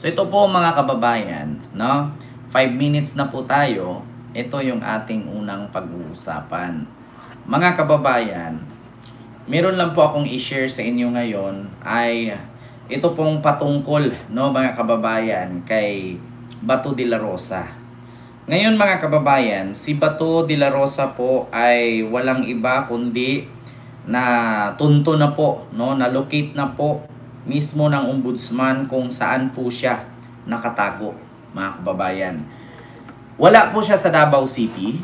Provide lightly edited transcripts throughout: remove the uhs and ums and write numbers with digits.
So ito po mga kababayan, no? 5 minutes na po tayo. Ito yung ating unang pag-uusapan. Mga kababayan, meron lang po akong i-share sa inyo ngayon ay ito pong patungkol, no, mga kababayan, kay Bato de la Rosa. Ngayon mga kababayan, si Bato de la Rosa po ay walang iba kundi na tunto na po, no, na-locate na po mismo ng ombudsman kung saan po siya nakatago, mga kababayan. Wala po siya sa Davao City.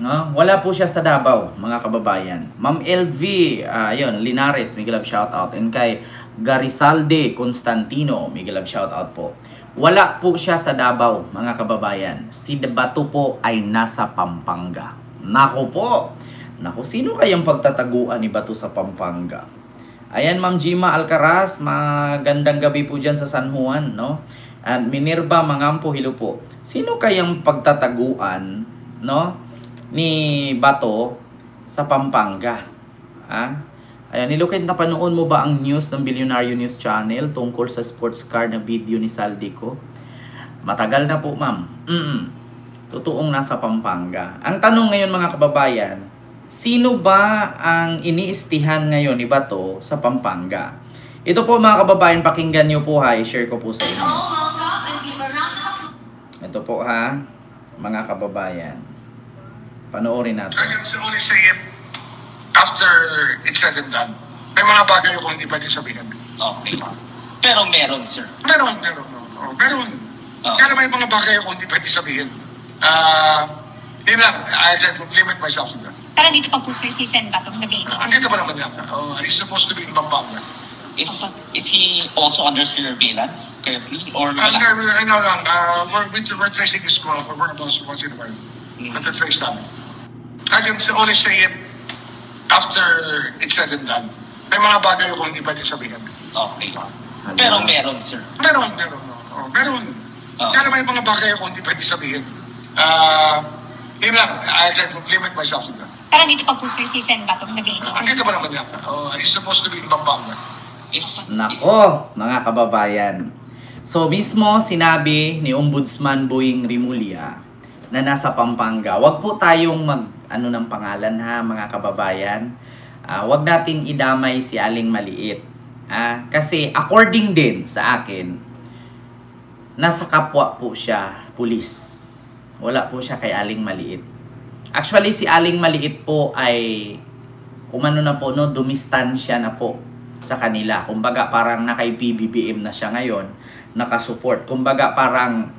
No? Wala po siya sa Davao, mga kababayan. Ma'am LV, ayun, Linares, Miguel Love shoutout. And kay Garisalde Constantino, Miguel Love shoutout po. Wala po siya sa Davao, mga kababayan. Si Bato po ay nasa Pampanga. Nako po! Nako, sino kayang pagtataguan ni Bato sa Pampanga? Ayan, Ma'am Jima Alcaraz, magandang gabi po dyan sa San Juan, no? At Minerva Mangampo, hello po. Sino kayang pagtataguan, no, ni Bato sa Pampanga? Ha? Ayan, nilukit na panoon mo ba ang news ng Bilyonaryo News Channel tungkol sa sports car na video ni Saldico? Matagal na po, ma'am. Totoong nasa Pampanga. Ang tanong ngayon mga kababayan, sino ba ang iniistihan ngayon ni Bato sa Pampanga? Ito po mga kababayan, pakinggan nyo po ha, i-share ko po sa inyo. Ito po ha, mga kababayan. Panoorin natin. I can only say it after it's said and done. May mga bagay ako hindi pwede sabihin. Okay. Pero meron, sir. Meron. Meron. Kaya may mga bagay ako hindi pwede sabihin. Yun lang, I can limit myself to that. Pero dito pag po sir si Sen Bato sabihin. Andito pa naman yata. He's supposed to be in Pampanga. Is he also under surveillance currently? Or wala? I know lang, we're tracing his call. We're about to once in a while. At the trace namin. I can only say it after it's said and done. May mga bagay ako hindi pwede sabihin. Okay. Pero meron, sir. Meron. Kaya may mga bagay ako hindi pwede sabihin. Yun lang, I can limit myself to that. Pero dito pag po sir si Sen Bato sabihin. Andito pa naman yata. He's supposed to be in Pampanga. Nako, mga kababayan. So mismo sinabi ni Ombudsman Boying Rimulya na nasa Pampanga. Wag po tayong mag-ano ng pangalan ha, mga kababayan. Wag nating idamay si Aling Maliit. Kasi according din sa akin, nasa kapwa po siya, pulis. Wala po siya kay Aling Maliit. Actually, si Aling Maliit po ay umano na po, no, dumistansya na po sa kanila. Kumbaga parang naka-PBBM na siya ngayon, nakasupport. Kumbaga parang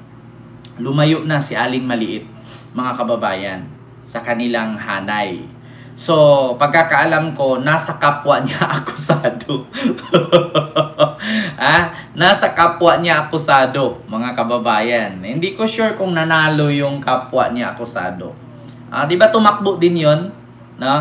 lumayo na si Aling Maliit, mga kababayan, sa kanilang hanay. So, pagkakaalam ko, nasa kapwa niya akusado. Nasa kapwa niya akusado, mga kababayan. Hindi ko sure kung nanalo yung kapwa niya akusado. Di ba tumakbo din yon? No?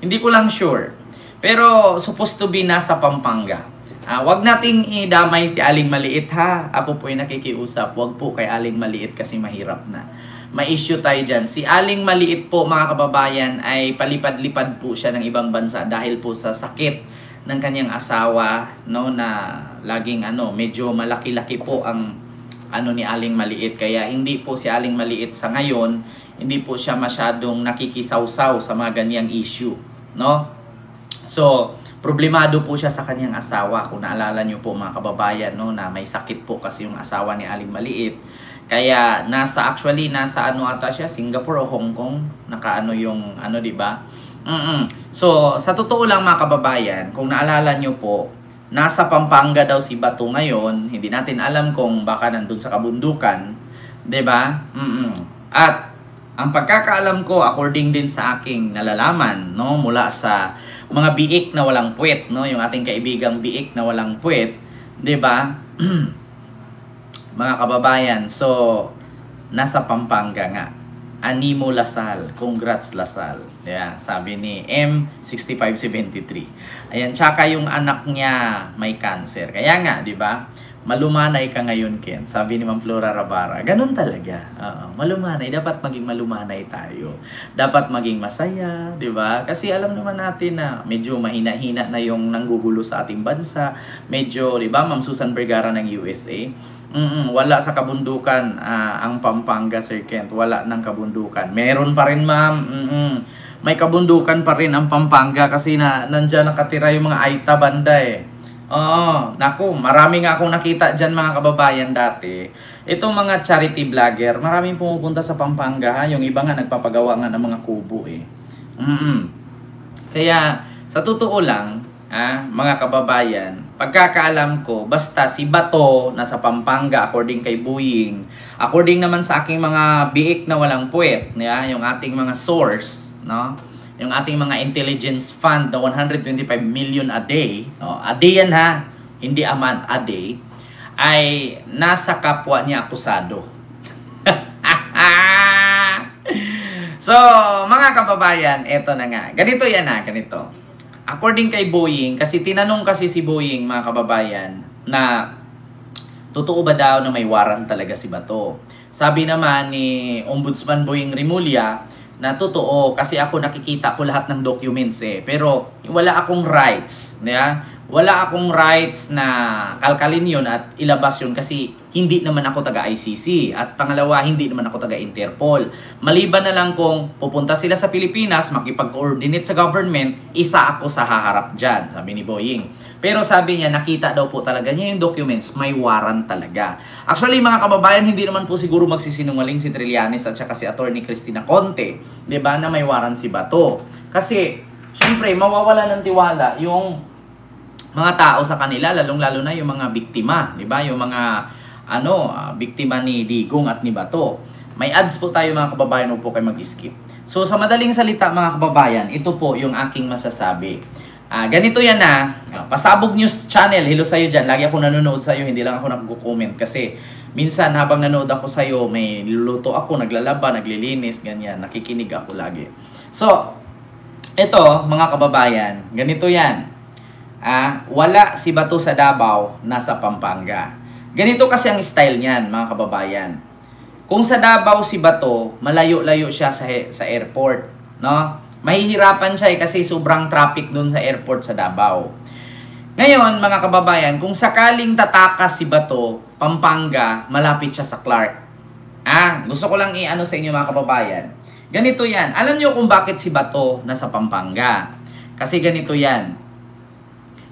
Hindi ko lang sure. Pero supposed to be nasa Pampanga. Wag nating idamay si Aling Maliit ha. Ako po ay nakikiusap. Wag po kay Aling Maliit kasi mahirap na. May issue tayo dyan. Si Aling Maliit po mga kababayan ay palipad-lipad po siya ng ibang bansa dahil po sa sakit ng kanyang asawa, no, na laging medyo malaki-laki po ang ni Aling Maliit. Kaya hindi po si Aling Maliit sa ngayon, hindi po siya masyadong nakikisawsaw sa mga ganyang issue, no? So, problemado po siya sa kanyang asawa. Kung naalala nyo po mga kababayan, no, na may sakit po kasi yung asawa ni Aling Maliit. Kaya nasa ata siya, Singapore o Hong Kong, yung di ba? So, sa totoo lang mga kababayan, kung naalala nyo po, nasa Pampanga daw si Bato ngayon. Hindi natin alam kung baka nandun sa kabundukan, di ba? At ang pagkakaalam ko, according din sa aking nalalaman, no, mula sa mga biik na walang puwet, no, yung ating kaibigang biik na walang puwet, 'di ba? Mga kababayan, so nasa Pampanga nga. Animo Lasal, congrats Lasal. Yeah, sabi ni M6573. Ayan, tsaka yung anak niya may cancer. Kaya nga, 'di ba? malumanay ka ngayon, Ken. Sabi ni Ma'am Flora Rabara. Ganun talaga. Malumanay. Dapat maging malumanay tayo. Dapat maging masaya, di ba? Kasi alam naman natin na medyo mahina-hina na yung nanggugulo sa ating bansa. Medyo, di ba, Ma'am Susan Vergara ng USA. Wala sa kabundukan ang Pampanga, Sir Kent. Wala ng kabundukan. Meron pa rin, ma'am. May kabundukan pa rin ang Pampanga kasi nandiyan nakatira yung mga Aita banda eh. Oo, naku, marami nga akong nakita dyan mga kababayan dati. Itong mga charity vlogger, maraming pumupunta sa Pampanga ha. Yung iba nga nagpapagawa nga ng mga kubo eh. Kaya sa totoo lang, mga kababayan, pagkakaalam ko, basta si Bato nasa Pampanga according kay Boying, according naman sa aking mga biik na walang puwet, yung ating mga source, no? Yung ating mga intelligence fund na 125 million a day, no? A day yan ha, hindi a month, a day, ay nasa kapwa niya akusado. So, mga kababayan, eto na nga. Ganito yan ganito. According kay Boying, kasi tinanong kasi si Boying, mga kababayan, na totoo ba daw na may warrant talaga si Bato? Sabi naman ni Ombudsman Boying Rimulya na totoo kasi ako nakikita ko lahat ng documents pero wala akong rights, wala akong rights na kalkalin yun at ilabas yun kasi hindi naman ako taga-ICC at pangalawa, hindi naman ako taga-Interpol. Maliban na lang kung pupunta sila sa Pilipinas, makipag-coordinate sa government, isa ako sa haharap dyan, sabi ni Boying. Pero sabi niya, nakita daw po talaga niya yung documents, may warrant talaga. Actually, mga kababayan, hindi naman po siguro magsisinungaling si Trillanes at saka si Attorney Cristina Conte, di ba, na may warrant si Bato. Kasi, syempre, mawawala ng tiwala yung mga tao sa kanila, lalong-lalo na yung mga biktima, di ba? Yung mga biktima ni Digong at ni Bato. May ads po tayo mga kababayan, huwag po kayo mag-skip. So sa madaling salita mga kababayan, ito po yung aking masasabi. Ganito yan Pasabog News Channel, hello sa'yo dyan. Lagi ako nanonood sa'yo, hindi lang ako nag-comment kasi minsan habang nanonood ako sa'yo, may luluto ako, naglalaba, naglilinis, ganyan. Nakikinig ako lagi. So, ito mga kababayan, ganito yan. Wala si Bato sa Davao, nasa Pampanga. Ganito kasi ang style niyan, mga kababayan. Kung sa Davao si Bato, malayo-layo siya sa airport, no? Mahihirapan siya kasi sobrang traffic doon sa airport sa Davao. Ngayon, mga kababayan, kung sakaling tatakas si Bato, Pampanga, malapit siya sa Clark. Gusto ko lang sa inyo mga kababayan. Ganito yan. Alam niyo kung bakit si Bato nasa Pampanga? Kasi ganito yan.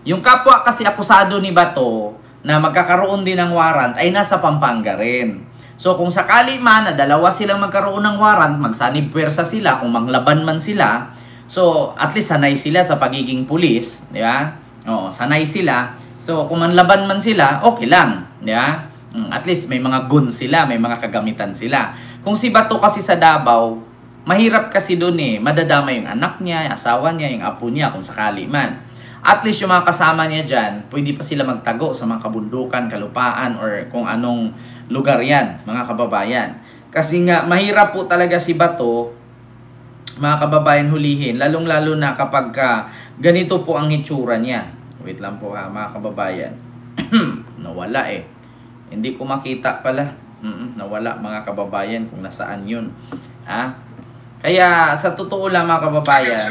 Yung kapwa kasi akusado ni Bato na magkakaroon din ng warrant ay nasa Pampanga rin. So kung sakali man na dalawa silang magkaroon ng warrant, magsanib puwersa sila, kung manglaban man sila, so at least sanay sila sa pagiging pulis, di ba? Oo, sanay sila. So kung manlaban man sila, okay lang, di ba? At least may mga guns sila, may mga kagamitan sila. Kung si Bato kasi sa Davao, mahirap kasi doon madadama yung anak niya, yung asawa niya, yung apo niya kung sakali man. At least yung mga kasama niya dyan, pwede pa sila magtago sa mga kabundukan, kalupaan, or kung anong lugar yan, mga kababayan. Kasi nga, mahirap po talaga si Bato, mga kababayan, hulihin. Lalong-lalo na kapag ganito po ang hitsura niya. Wait lang po mga kababayan. Nawala Hindi ko makita pala. Nawala mga kababayan kung nasaan yun. Kaya sa totoo lang mga kababayan,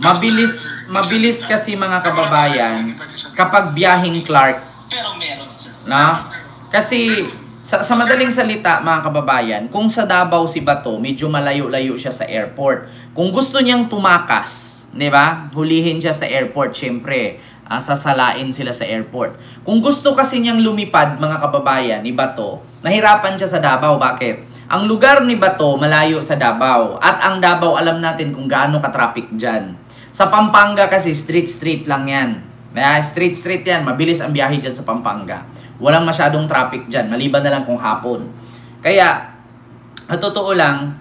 Mabilis kasi mga kababayan kapag biyahing Clark. Pero meron, sir. Kasi sa madaling salita mga kababayan, kung sa Davao si Bato, medyo malayo-layo siya sa airport. Kung gusto niyang tumakas, di ba? Hulihin siya sa airport, syempre, sasalain sila sa airport. Kung gusto kasi niyang lumipad mga kababayan ni Bato, nahirapan siya sa Davao. Bakit? Ang lugar ni Bato malayo sa Davao. At ang Davao, alam natin kung gaano ka-traffic dyan. Sa Pampanga kasi, street lang yan. Street yan. Mabilis ang biyahe dyan sa Pampanga. Walang masyadong traffic dyan. Maliban na lang kung hapon. Kaya, totoo lang,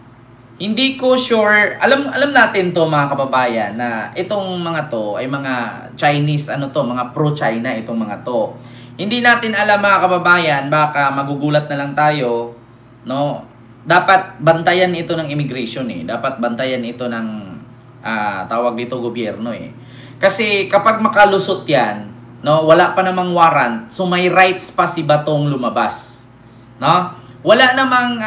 hindi ko sure, alam natin to mga kababayan, na itong mga to ay mga Chinese, mga pro-China itong mga to. Hindi natin alam mga kababayan, baka magugulat na lang tayo, no? Dapat bantayan ito ng immigration Dapat bantayan ito ng tawag dito gobyerno Kasi kapag makalusot yan, no? Wala pa namang warrant. So may rights pa si Batong lumabas, no? Wala namang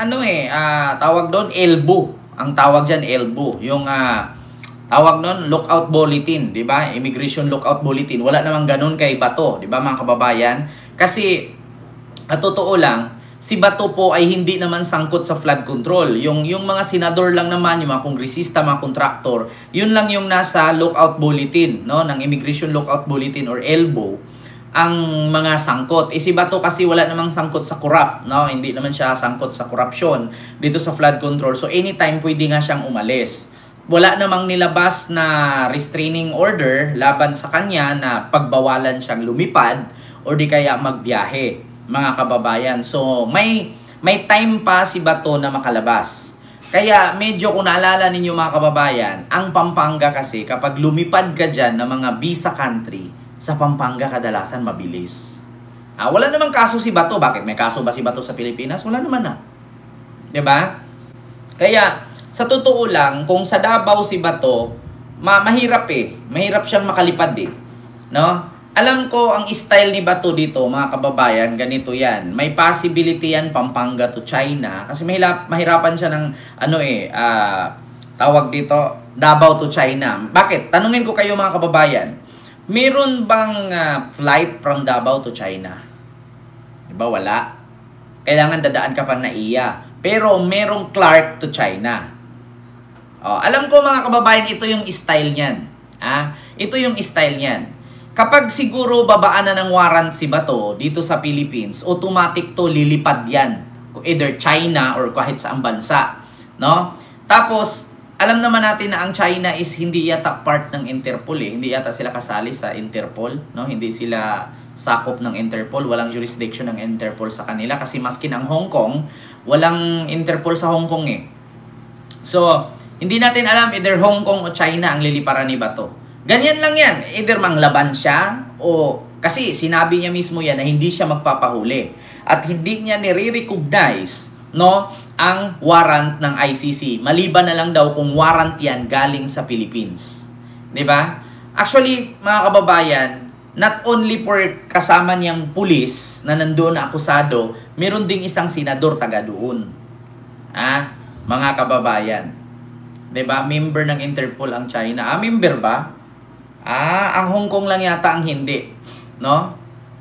tawag doon elbow. Ang tawag diyan elbow, yung tawag noon lookout bulletin, 'di ba? Immigration lookout bulletin. Wala namang ganun kay Bato, 'di ba mga kababayan? Kasi at totoo lang, si Bato po ay hindi naman sangkot sa flood control. Yung mga senador lang naman, yung mga kongresista, mga kontraktor, yun lang yung nasa lookout bulletin, no, ng Immigration Lookout Bulletin or ELBO, ang mga sangkot. Si Bato kasi wala namang sangkot sa corrupt, no? Hindi naman siya sangkot sa korupsyon dito sa flood control. So anytime pwede nga siyang umalis. Wala namang nilabas na restraining order laban sa kanya na pagbawalan siyang lumipad or di kaya magbiyahe, mga kababayan. So, may time pa si Bato na makalabas. Kaya, medyo kung naalala ninyo mga kababayan, ang Pampanga kasi, kapag lumipad ka dyan ng mga visa country, sa Pampanga kadalasan mabilis. Wala namang kaso si Bato. Bakit? May kaso ba si Bato sa Pilipinas? Wala naman na. Diba? Kaya, sa totoo lang, kung sa Davao si Bato, mahirap Mahirap siyang makalipad No? Alam ko ang style ni Bato dito, mga kababayan, ganito yan. May possibility yan Pampanga to China kasi mahirapan siya ng tawag dito, Davao to China. Bakit? Tanungin ko kayo mga kababayan. Meron bang flight from Davao to China? Diba wala? Kailangan dadaan ka pa na iya. Pero merong Clark to China. Alam ko mga kababayan, ito yung style niyan. Ito yung style niyan. Kapag siguro babaan na ng warrant si Bato dito sa Philippines, automatic to lilipad yan. Either China or kahit saang bansa. No? Tapos, alam naman natin na ang China is hindi yata part ng Interpol Hindi yata sila kasali sa Interpol. No? Hindi sila sakop ng Interpol. Walang jurisdiction ng Interpol sa kanila. Kasi maskin ang Hong Kong, walang Interpol sa Hong Kong So, hindi natin alam either Hong Kong o China ang liliparan ni Bato. Ganyan lang yan. Either manglaban siya o kasi sinabi niya mismo yan na hindi siya magpapahuli at hindi niya nire-recognize ang warrant ng ICC. Maliban na lang daw kung warrant yan galing sa Philippines. 'Di ba? Actually, mga kababayan, not only for kasama niyang pulis na nandoon na akusado, meron ding isang senador taga doon. Mga kababayan. 'Di ba? Member ng Interpol ang China. Member ba? Ang Hong Kong lang yata ang hindi, no?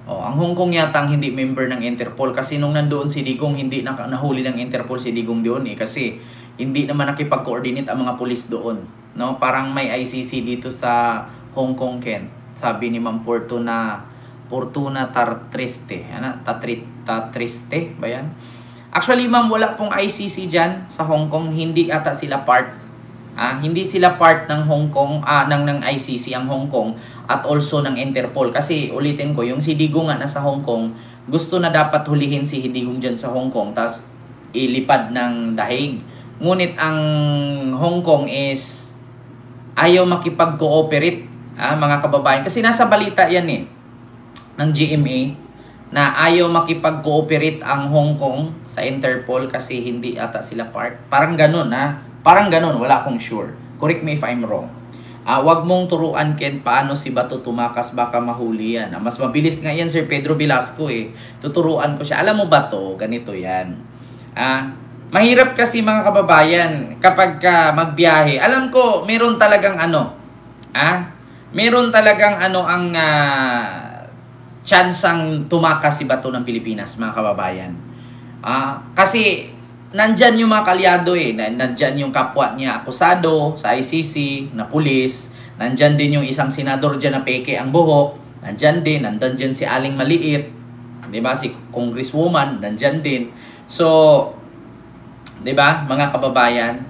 Ang Hong Kong yata ang hindi member ng Interpol kasi nung nandoon si Digong, hindi nahuli ng Interpol si Digong doon kasi hindi naman nakipag-coordinate ang mga pulis doon, no? Parang may ICC dito sa Hong Kong, Ken. Sabi ni Ma'am Fortuna Tartriste, Tatriste ba yan? Actually, ma'am, wala pong ICC dyan sa Hong Kong, hindi ata sila part. Hindi sila part ng Hong Kong, ng ICC ang Hong Kong at also ng Interpol. Kasi ulitin ko, yung si Digong nga nasa Hong Kong, gusto na dapat hulihin si Digong dyan sa Hong Kong, tapos ilipad ng dahig. Ngunit ang Hong Kong is ayaw makipag-cooperate, mga kababayan. Kasi nasa balita yan ng GMA, na ayaw makipag-cooperate ang Hong Kong sa Interpol kasi hindi ata sila part. Parang ganun, Parang ganun, wala akong sure. Correct me if I'm wrong. Wag mong turuan, Ken, paano si Bato tumakas, baka mahuli yan. Mas mabilis nga yan, Sir Pedro Velasco Tuturuan ko siya. Alam mo ba to? Ganito yan. Mahirap kasi mga kababayan kapag magbiyahe. Alam ko, meron talagang meron talagang ang tsansang tumakas si Bato ng Pilipinas, mga kababayan. Kasi nandyan yung mga kalyado nandyan yung kapwa niya akusado sa ICC na pulis, nandyan din yung isang senador dyan na peke ang buhok, nandyan din si Aling Maliit, diba, si Congresswoman, nandyan din. So, diba, mga kababayan,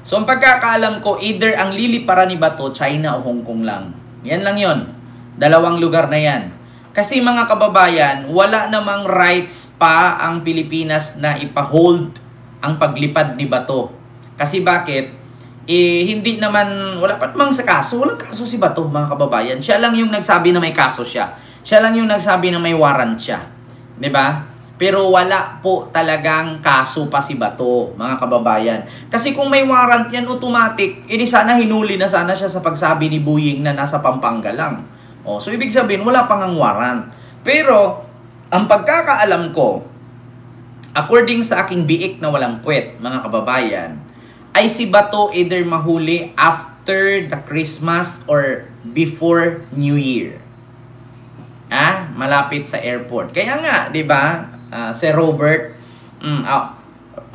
so ang pagkakaalam ko, either ang liliparan ni Bato, China o Hong Kong lang. Yan lang yon. Dalawang lugar na yan. Kasi mga kababayan, wala namang rights pa ang Pilipinas na ipa-hold ang paglipad ni Bato. Kasi bakit? Hindi naman, wala pa namang sa kaso. Walang kaso si Bato, mga kababayan. Siya lang yung nagsabi na may kaso siya. Siya lang yung nagsabi na may warrant siya. 'Di ba? Pero wala po talagang kaso pa si Bato, mga kababayan. Kasi kung may warrant yan, automatic, sana hinuli na sana siya sa pagsabi ni Buying na nasa Pampanga lang. O, so ibig sabihin, wala pang ang warrant. Pero, ang pagkakaalam ko, according sa aking biik na walang puwet, mga kababayan, ay si Bato either mahuli after the Christmas or before New Year. Malapit sa airport. Kaya nga, di ba, si Robert,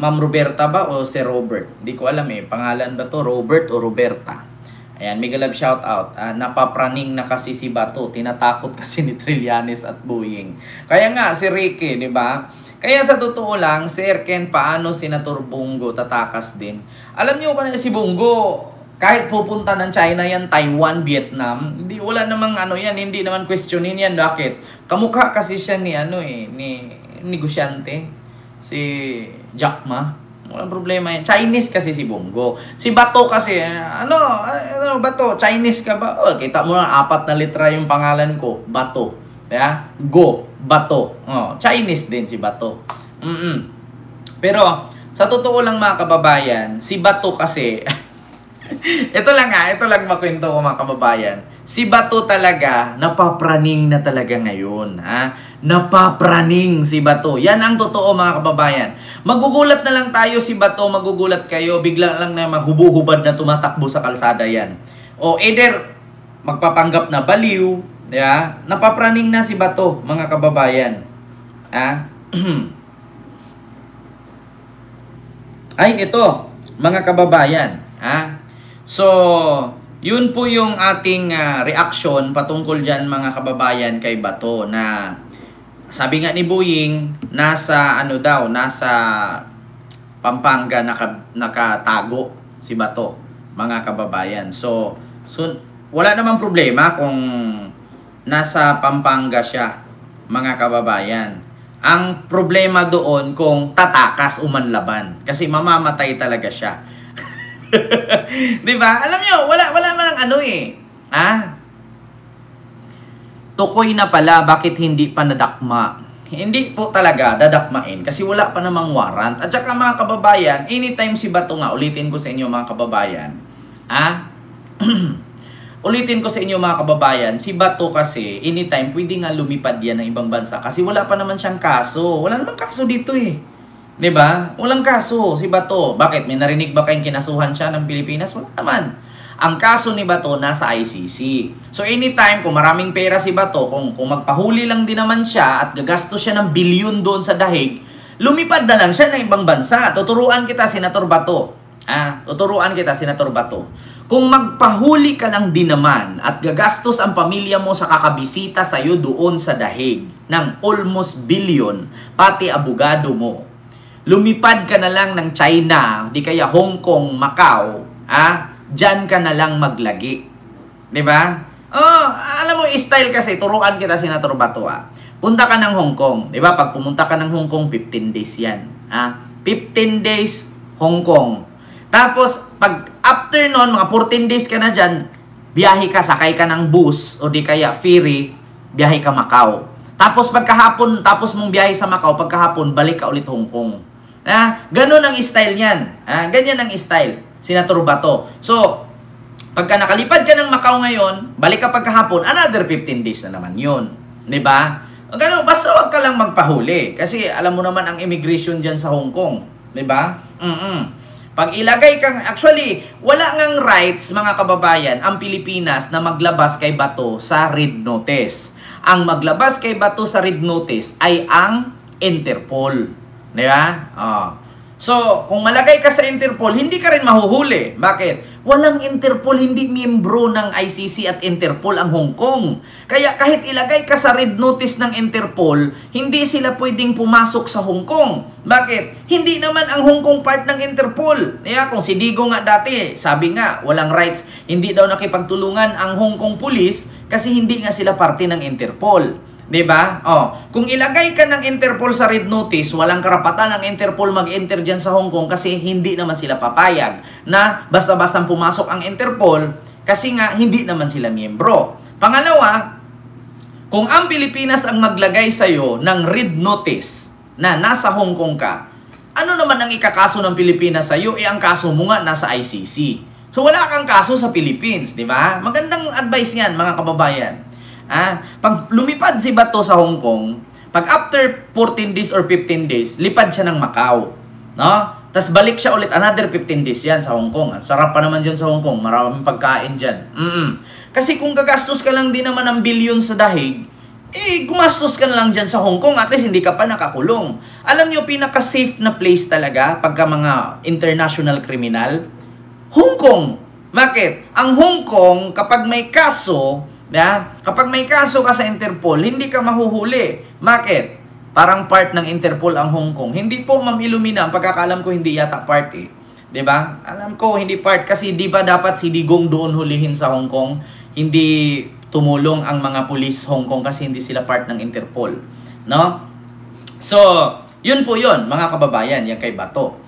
Ma'am Roberta ba o si Robert? Di ko alam pangalan ba to, Robert o Roberta? Ayan, mega love shout out. Napapraning na kasi si Bato, tinatakot kasi ni Trillanes at Boying. Kaya nga, si Ricky, di ba? Kaya sa totoo lang, Sir Ken, paano Senator Bongo tatakas din? Alam niyo kanina si Bongo, kahit pupunta ng China yan, Taiwan, Vietnam, hindi, wala namang yan, hindi naman questionin yan. Bakit? Kamukha kasi siya ni ni negosyante, si Jack Ma. Walang problema yan. Chinese kasi si Bongo. Si Bato kasi, Bato, Chinese ka ba? Oh, kita mo na, 4 na litra yung pangalan ko, Bato. Yeah? Go, Bato. Chinese din si Bato. Pero, sa totoo lang mga kababayan, si Bato kasi, ito lang makwento ko mga kababayan. Si Bato talaga, napapraning na talaga ngayon. Napapraning si Bato. Yan ang totoo mga kababayan. Magugulat na lang tayo si Bato, magugulat kayo, bigla lang na maghubo-hubad na tumatakbo sa kalsada yan. O either, magpapanggap na baliw, napapraning na si Bato, mga kababayan. Ay, ito, mga kababayan. So, yun po yung ating reaction patungkol dyan, mga kababayan, kay Bato na sabi nga ni Boying, nasa Pampanga nakatago si Bato, mga kababayan. So wala namang problema kung nasa Pampanga siya, mga kababayan. Ang problema doon kung tatakas umanlaban kasi mamamatay talaga siya. Diba? Alam nyo, wala man ang tukoy na pala, bakit hindi pa nadakma? Hindi po talaga dadakmain kasi wala pa namang warrant. At saka mga kababayan, anytime si Bato nga, ulitin ko sa inyo mga kababayan, ulitin ko sa inyo mga kababayan, si Bato kasi, anytime, pwede nga lumipad yan ng ibang bansa kasi wala pa naman siyang kaso. Wala namang kaso dito Diba? Walang kaso si Bato. Bakit? May narinig ba kayong kinasuhan siya ng Pilipinas? Wala naman. Ang kaso ni Bato nasa ICC. So anytime, kung maraming pera si Bato, kung magpahuli lang din naman siya at gagastos siya ng bilyon doon sa dahig, lumipad na lang siya ng ibang bansa. Tuturuan kita, Senator Bato. Tuturuan kita, Senator Bato. Kung magpahuli ka lang din naman at gagastos ang pamilya mo sa kakabisita sa'yo doon sa dahig ng almost billion, pati abogado mo, lumipad ka na lang ng China, di kaya Hong Kong, Macau, dyan ka na lang maglagi. Diba? Alam mo, style kasi, turuan kita, Senator Bato, Punta ka ng Hong Kong. Diba? Pag pumunta ka ng Hong Kong, 15 days yan. 15 days, Hong Kong. Tapos, pag after nun, mga 14 days ka na dyan, biyahe ka, sakay ka ng bus, o di kaya ferry, biyahe ka Macau. Tapos pagkahapon, tapos mong biyahe sa Macau, pagkahapon, balik ka ulit Hong Kong. Ganun ang style niyan. Ganyan ang style, Senator Bato. So, pagka nakalipad ka ng Macau ngayon, balik ka pagkahapon, another 15 days na naman yun. Diba? Ganun, basta wag ka lang magpahuli. Kasi alam mo naman ang immigration dyan sa Hong Kong. Diba? Pag ilagay kang, actually, wala ngang rights, mga kababayan, ang Pilipinas na maglabas kay Bato sa red notice. Ang maglabas kay Bato sa red notice ay ang Interpol. Diba? So, kung malagay ka sa Interpol, hindi ka rin mahuhuli. Bakit? Walang Interpol, hindi miyembro ng ICC at Interpol ang Hong Kong. Kaya kahit ilagay ka sa red notice ng Interpol, hindi sila pwedeng pumasok sa Hong Kong. Bakit? Hindi naman ang Hong Kong part ng Interpol. Kaya kung si Digo nga dati, sabi nga, walang rights, hindi daw nakipagtulungan ang Hong Kong police kasi hindi nga sila parte ng Interpol. Diba? Kung ilagay ka ng Interpol sa red notice, walang karapatan ng Interpol mag-enter dyan sa Hong Kong kasi hindi naman sila papayag na basta-basta pumasok ang Interpol kasi nga hindi naman sila miyembro. Pangalawa, kung ang Pilipinas ang maglagay sa'yo ng red notice na nasa Hong Kong ka, ano naman ang ikakaso ng Pilipinas sa'yo? Ang kaso mo nga nasa ICC. So wala kang kaso sa Philippines, di ba? Magandang advice yan, mga kababayan. Pag lumipad si Bato sa Hong Kong, pag after 14 days or 15 days, lipad siya ng Macau. No? Tapos balik siya ulit, another 15 days yan sa Hong Kong. Ang sarap pa naman dyan sa Hong Kong, maraming pagkain dyan. Kasi kung gagastos ka lang din naman ng bilyon sa dahig, gumastos ka na lang dyan sa Hong Kong, at least hindi ka pa nakakulong. Alam niyo, pinaka-safe na place talaga pagka mga international criminal, Hong Kong. Bakit? Ang Hong Kong, kapag may kaso ka sa Interpol, hindi ka mahuhuli. Bakit? Parang part ng Interpol ang Hong Kong. Hindi po, Ma'am Illumina, ang pagkakalam ko hindi yata part eh. 'Di ba? Alam ko hindi part kasi 'di ba dapat si Digong doon hulihin sa Hong Kong, hindi tumulong ang mga pulis Hong Kong kasi hindi sila part ng Interpol, no? So, yun po yun, mga kababayan, yan kay Bato.